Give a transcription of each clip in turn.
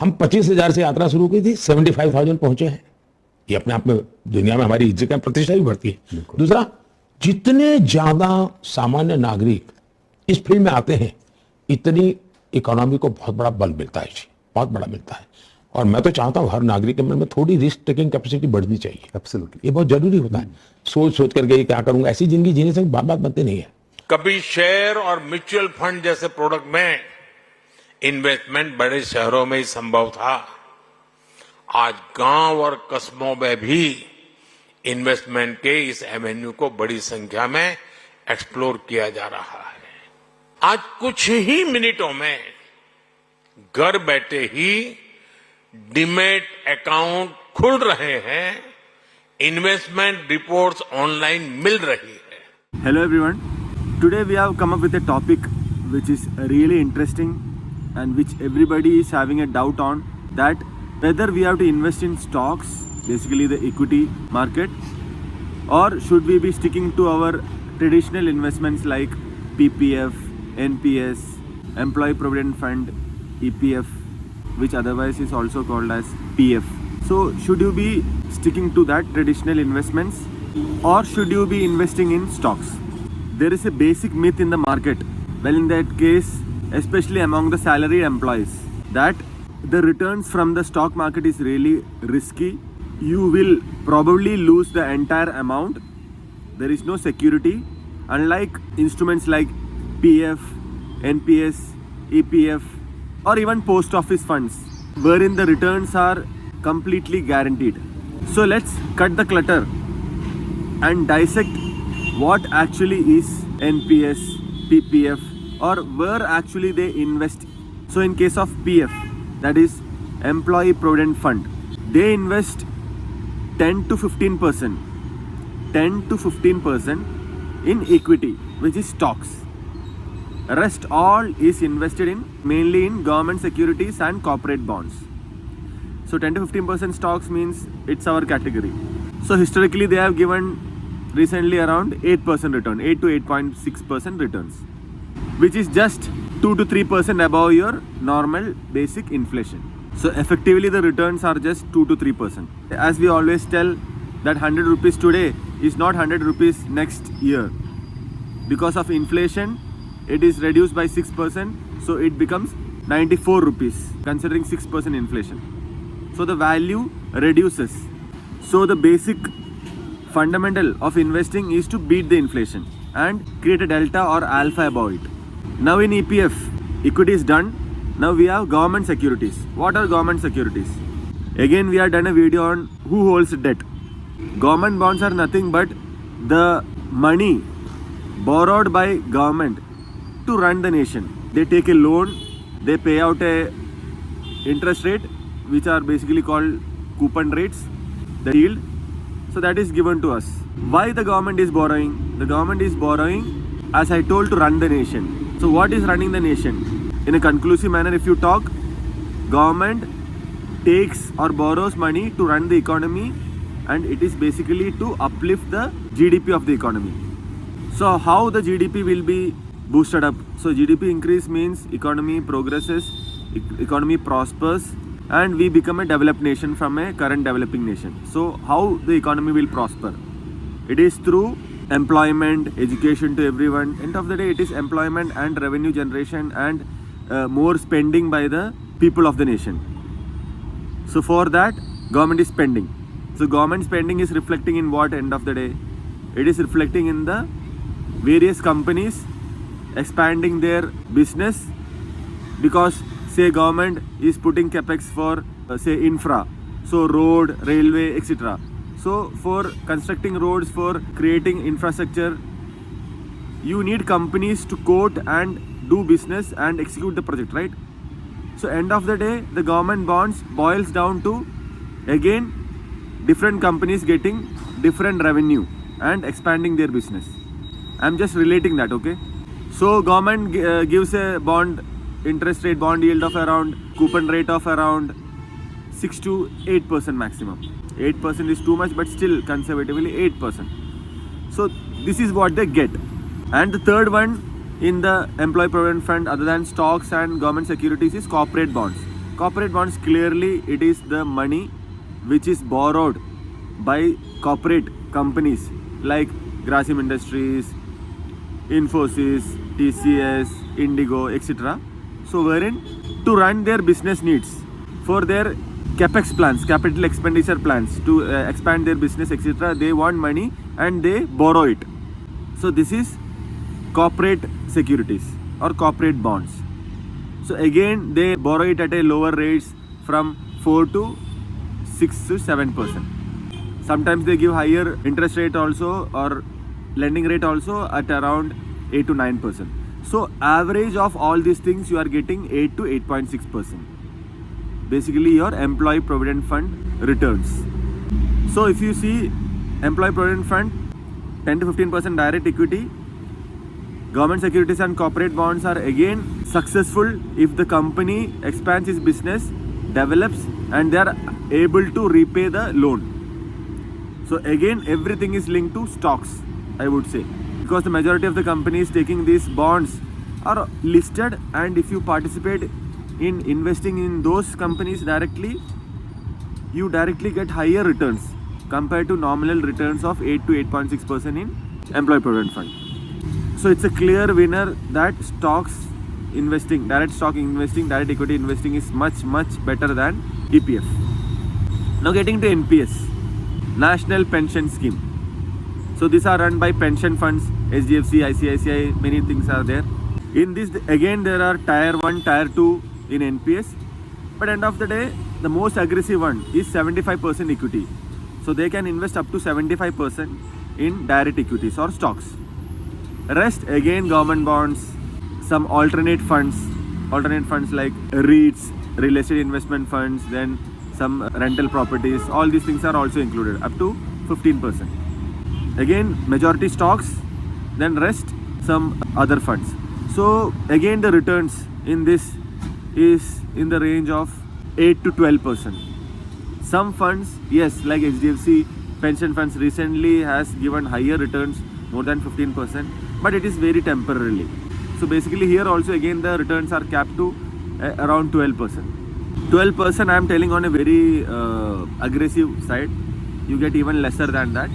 हम 25,000 से यात्रा शुरू की थी, 75,000 पहुंचे हैं। ये अपने आप में दुनिया में हमारी इज्जत का प्रतिष्ठा भी बढ़ती है। दूसरा, जितने ज्यादा सामान्य नागरिक इस फील्ड में आते हैं, इतनी इकोनॉमी को बहुत बड़ा बल मिलता है जी, बहुत बड़ा मिलता है। और मैं तो चाहता हूं हर नागरिक के मन में थोड़ी रिस्क टेकिंग कैपेसिटी बढ़नी चाहिए। एब्सोल्युटली, ये बहुत जरूरी होता है। सोच सोच करके क्या करूंगा, ऐसी जिंदगी जीने से बात बनती नहीं है। कभी शेयर और म्यूचुअल फंड जैसे प्रोडक्ट में इन्वेस्टमेंट बड़े शहरों में ही संभव था। आज गांव और कस्बों में भी इन्वेस्टमेंट के इस एवेन्यू को बड़ी संख्या में एक्सप्लोर किया जा रहा है। आज कुछ ही मिनटों में घर बैठे ही डीमैट अकाउंट खुल रहे हैं, इन्वेस्टमेंट रिपोर्ट्स ऑनलाइन मिल रही है। Hello everyone. Today we have come up with a topic which is really interesting and which everybody is having a doubt on, that whether we have to invest in stocks, basically the equity market, or should we be sticking to our traditional investments like PPF, NPS, Employee Provident Fund, EPF, which otherwise is also called as PF. So should you be sticking to that traditional investments, or should you be investing in stocks? There is a basic myth in the market, well in that case especially among the salaried employees, that the returns from the stock market is really risky. You will probably lose the entire amount. There is no security, unlike instruments like PF, NPS, EPF, or even post office funds, wherein the returns are completely guaranteed. So let's cut the clutter and dissect what actually is NPS, PPF, or where actually they invest. So in case of PF, that is Employee Provident Fund, they invest 10 to 15%, 10 to 15% in equity, which is stocks. Rest all is invested in mainly in government securities and corporate bonds. So 10 to 15% stocks means it's our category. So historically they have given recently around 8% return, 8 to 8.6% returns, which is just 2 to 3% above your normal basic inflation. So effectively the returns are just 2 to 3%. As we always tell, that 100 rupees today is not 100 rupees next year. Because of inflation, it is reduced by 6%, so it becomes 94 rupees considering 6% inflation. So the value reduces. So the basic fundamental of investing is to beat the inflation and create a delta or alpha above it. Now in EPF, equity is done. Now we have government securities. What are government securities? Again, we have done a video on who holds debt. Government bonds are nothing but the money borrowed by government to run the nation. They take a loan, they pay out a interest rate, which are basically called coupon rates, the yield. So that is given to us. Why the government is borrowing? The government is borrowing, as I told, to run the nation. So what is running the nation? In a conclusive manner, if you talk, government takes or borrows money to run the economy, and it is basically to uplift the GDP of the economy. So how the GDP will be boosted up? So GDP increase means economy progresses, economy prospers, and we become a developed nation from a current developing nation. So how the economy will prosper? It is through employment, education to everyone. End of the day, it is employment and revenue generation and more spending by the people of the nation. So for that, government is spending. So government spending is reflecting in what? End of the day, it is reflecting in the various companies expanding their business, because say government is putting capex for say infra, so road, railway, etc. So for constructing roads, for creating infrastructure, you need companies to quote and do business and execute the project, right? So end of the day, the government bonds boils down to again different companies getting different revenue and expanding their business. I'm just relating that, okay? So government gives a bond interest rate, bond yield of around, coupon rate of around 6 to 8% maximum. 8% is too much, but still conservatively 8%. So this is what they get. And the third one in the employee provident fund, other than stocks and government securities, is corporate bonds. Corporate bonds, clearly it is the money which is borrowed by corporate companies like Grasim Industries, Infosys, TCS, Indigo, etc. So wherein to run their business needs for their capex plans, capital expenditure plans to expand their business, etc. They want money and they borrow it. So this is corporate securities or corporate bonds. So again they borrow it at a lower rates from 4 to 6 to 7%. Sometimes they give higher interest rate also or lending rate also at around 8 to 9%. So average of all these things you are getting 8 to 8.6%. Basically your employee provident fund returns. So if you see employee provident fund 10 to 15% direct equity, government securities and corporate bonds are again successful if the company expands its business, develops and they are able to repay the loan. So again everything is linked to stocks, I would say, because the majority of the companies taking these bonds are listed, and if you participate in investing in those companies directly, you directly get higher returns compared to nominal returns of 8 to 8.6% in employee provident fund. So it's a clear winner that stocks investing, direct stock investing, direct equity investing is much better than EPF. Now getting to NPS, National Pension Scheme. So these are run by pension funds, HDFC, ICICI, many things are there. In this again there are tier 1, tier 2 in NPS, but end of the day the most aggressive one is 75% equity. So they can invest up to 75% in direct equities or stocks. Rest again government bonds, some alternate funds like REITs, real estate investment funds, then some rental properties, all these things are also included up to 15%. Again majority stocks, then rest some other funds. So again the returns in this is in the range of 8 to 12%. Some funds, yes, like HDFC pension funds recently has given higher returns, more than 15%, but it is very temporarily. So basically here also again the returns are capped to around 12%. 12% I am telling on a very aggressive side. You get even lesser than that,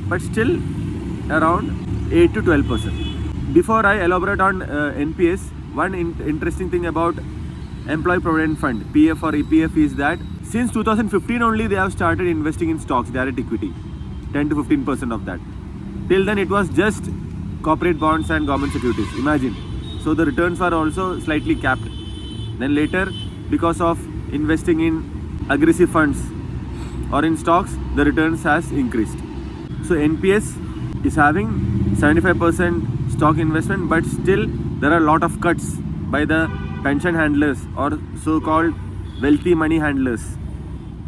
but still around 8 to 12%. Before I elaborate on NPS, one interesting thing about employee provident fund, PF or EPF, is that since 2015 only they have started investing in stocks, direct equity, 10 to 15% of that. Till then it was just corporate bonds and government securities, imagine. So the returns were also slightly capped. Then later, because of investing in aggressive funds or in stocks, the returns has increased. So NPS is having 75% stock investment, but still there are a lot of cuts by the pension handlers or so-called wealthy money handlers,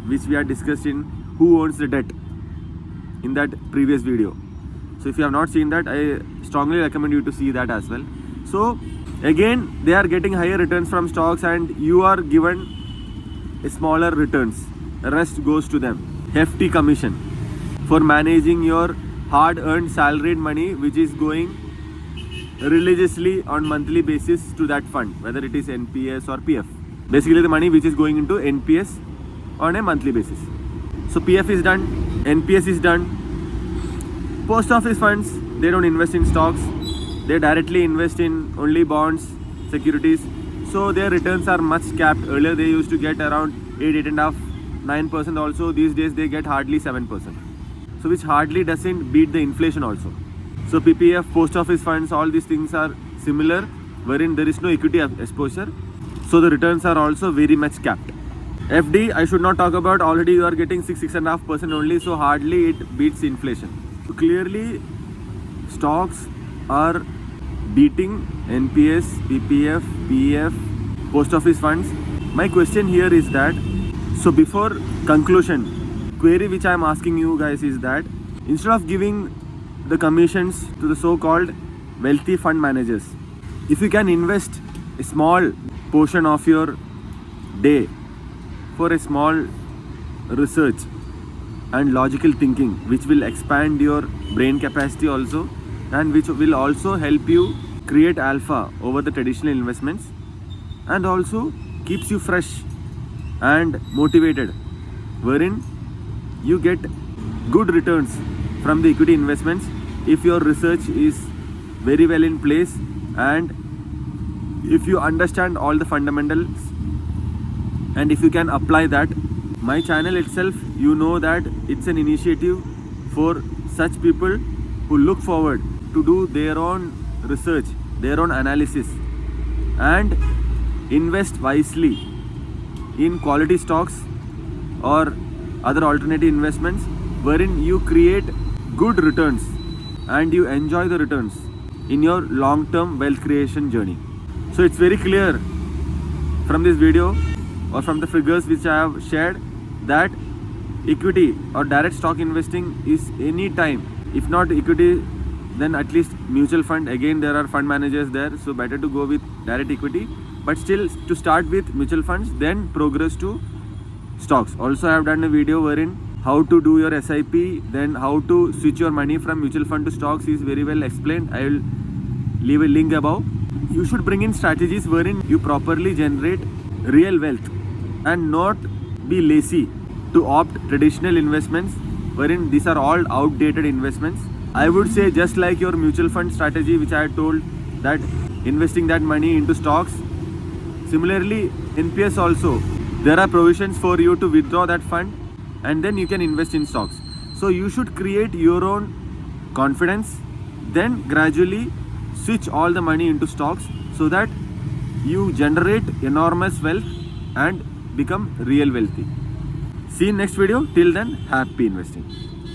which we had discussed in Who Owns the Debt in that previous video. So if you have not seen that, I strongly recommend you to see that as well. So again they are getting higher returns from stocks and you are given smaller returns. The rest goes to them. Hefty commission for managing your hard-earned salaried money, which is going religiously on monthly basis to that fund, whether it is NPS or PF. Basically the money which is going into NPS on a monthly basis. So PF is done, NPS is done. Post office funds, they don't invest in stocks, they directly invest in only bonds, securities. So their returns are much capped. Earlier they used to get around 8.5%, 9% also. These days they get hardly 7%. So which hardly doesn't beat the inflation also. So PPF, post office funds, all these things are similar, wherein there is no equity exposure. So the returns are also very much capped. FD, I should not talk about, already you are getting 6.5% only, so hardly it beats inflation. So clearly stocks are beating NPS, PPF, PF, post office funds. My question here is that, so before conclusion, query which I am asking you guys is that instead of giving the commissions to the so-called wealthy fund managers, if you can invest a small portion of your day for a small research and logical thinking, which will expand your brain capacity also, and which will also help you create alpha over the traditional investments, and also keeps you fresh and motivated, wherein you get good returns from the equity investments if your research is very well in place and if you understand all the fundamentals and if you can apply that. My channel itself, you know that it's an initiative for such people who look forward to do their own research, their own analysis, and invest wisely in quality stocks or other alternative investments wherein you create good returns and you enjoy the returns in your long-term wealth creation journey. So it's very clear from this video or from the figures which I have shared that equity or direct stock investing is any time, if not equity, then at least mutual fund. Again, there are fund managers there, so better to go with direct equity, but still to start with mutual funds, then progress to stocks. Also, I have done a video wherein how to do your SIP, then how to switch your money from mutual fund to stocks is very well explained. I will leave a link above. You should bring in strategies wherein you properly generate real wealth and not be lazy to opt traditional investments wherein these are all outdated investments. I would say just like your mutual fund strategy which I had told, that investing that money into stocks. Similarly, NPS also, there are provisions for you to withdraw that fund and then you can invest in stocks. So you should create your own confidence, then gradually switch all the money into stocks so that you generate enormous wealth and become real wealthy. See you in next video. Till then, happy investing.